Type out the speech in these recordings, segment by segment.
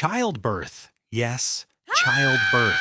Childbirth. Yes, childbirth.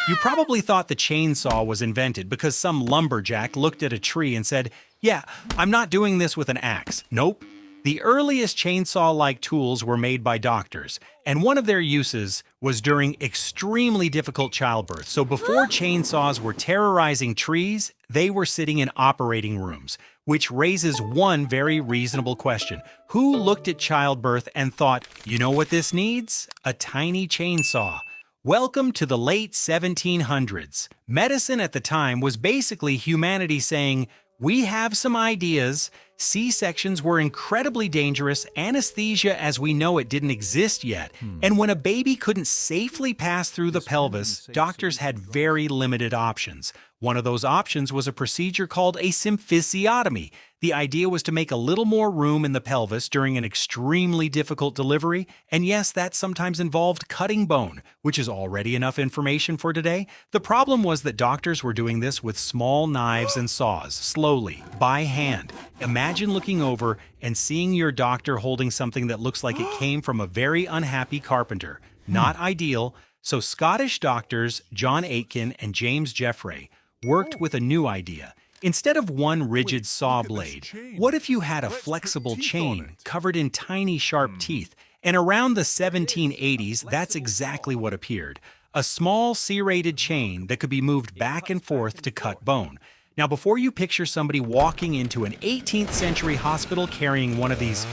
You probably thought the chainsaw was invented because some lumberjack looked at a tree and said, "Yeah, I'm not doing this with an axe." Nope. The earliest chainsaw-like tools were made by doctors, and one of their uses was during extremely difficult childbirth. So before chainsaws were terrorizing trees, they were sitting in operating rooms, which raises one very reasonable question. Who looked at childbirth and thought, you know what this needs? A tiny chainsaw. Welcome to the late 1700s. Medicine at the time was basically humanity saying, we have some ideas. C-sections were incredibly dangerous. Anesthesia as we know it didn't exist yet. And when a baby couldn't safely pass through the pelvis, doctors had very limited options. One of those options was a procedure called a symphysiotomy. The idea was to make a little more room in the pelvis during an extremely difficult delivery, and yes, that sometimes involved cutting bone, which is already enough information for today. The problem was that doctors were doing this with small knives and saws, slowly, by hand. Imagine looking over and seeing your doctor holding something that looks like it came from a very unhappy carpenter. Not ideal, so Scottish doctors John Aitken and James Jeffray worked with a new idea. Instead of one rigid saw blade, what if you had a flexible chain covered in tiny sharp teeth? And around the 1780s, that's exactly what appeared. A small serrated chain that could be moved back and forth to cut bone. Now, before you picture somebody walking into an 18th century hospital carrying one of these,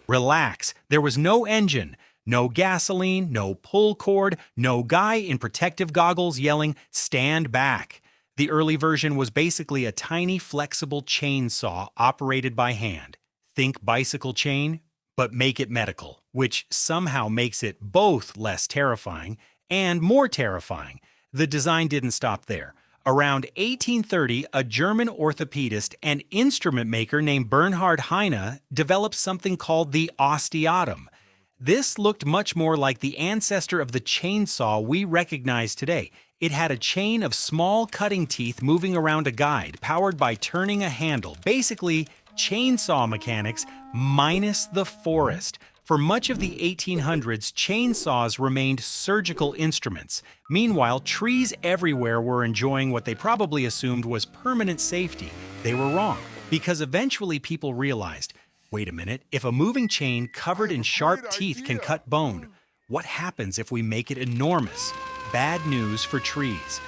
relax, there was no engine, no gasoline, no pull cord, no guy in protective goggles yelling, "Stand back." The early version was basically a tiny flexible chainsaw operated by hand. Think bicycle chain, but make it medical, which somehow makes it both less terrifying and more terrifying. The design didn't stop there. Around 1830, a German orthopedist and instrument maker named Bernhard Heine developed something called the osteotom. This looked much more like the ancestor of the chainsaw we recognize today. It had a chain of small cutting teeth moving around a guide, powered by turning a handle. Basically, chainsaw mechanics minus the forest. For much of the 1800s, chainsaws remained surgical instruments. Meanwhile, trees everywhere were enjoying what they probably assumed was permanent safety. They were wrong, because eventually people realized, wait a minute, if a moving chain covered in sharp teeth can cut bone, what happens if we make it enormous? Bad news for trees.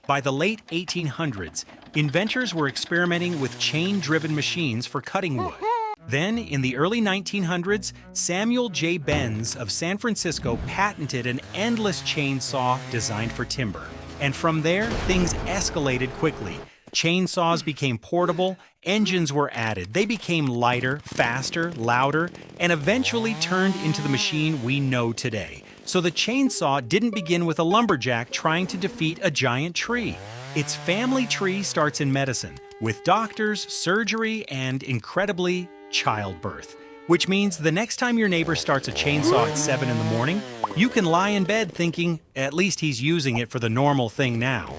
By the late 1800s, inventors were experimenting with chain-driven machines for cutting wood. Then, in the early 1900s, Samuel J. Benz of San Francisco patented an endless chainsaw designed for timber. And from there, things escalated quickly. Chainsaws became portable, engines were added. They became lighter, faster, louder, and eventually turned into the machine we know today. So the chainsaw didn't begin with a lumberjack trying to defeat a giant tree. Its family tree starts in medicine, with doctors, surgery, and, incredibly, childbirth. Which means the next time your neighbor starts a chainsaw at 7 in the morning, you can lie in bed thinking, at least he's using it for the normal thing now.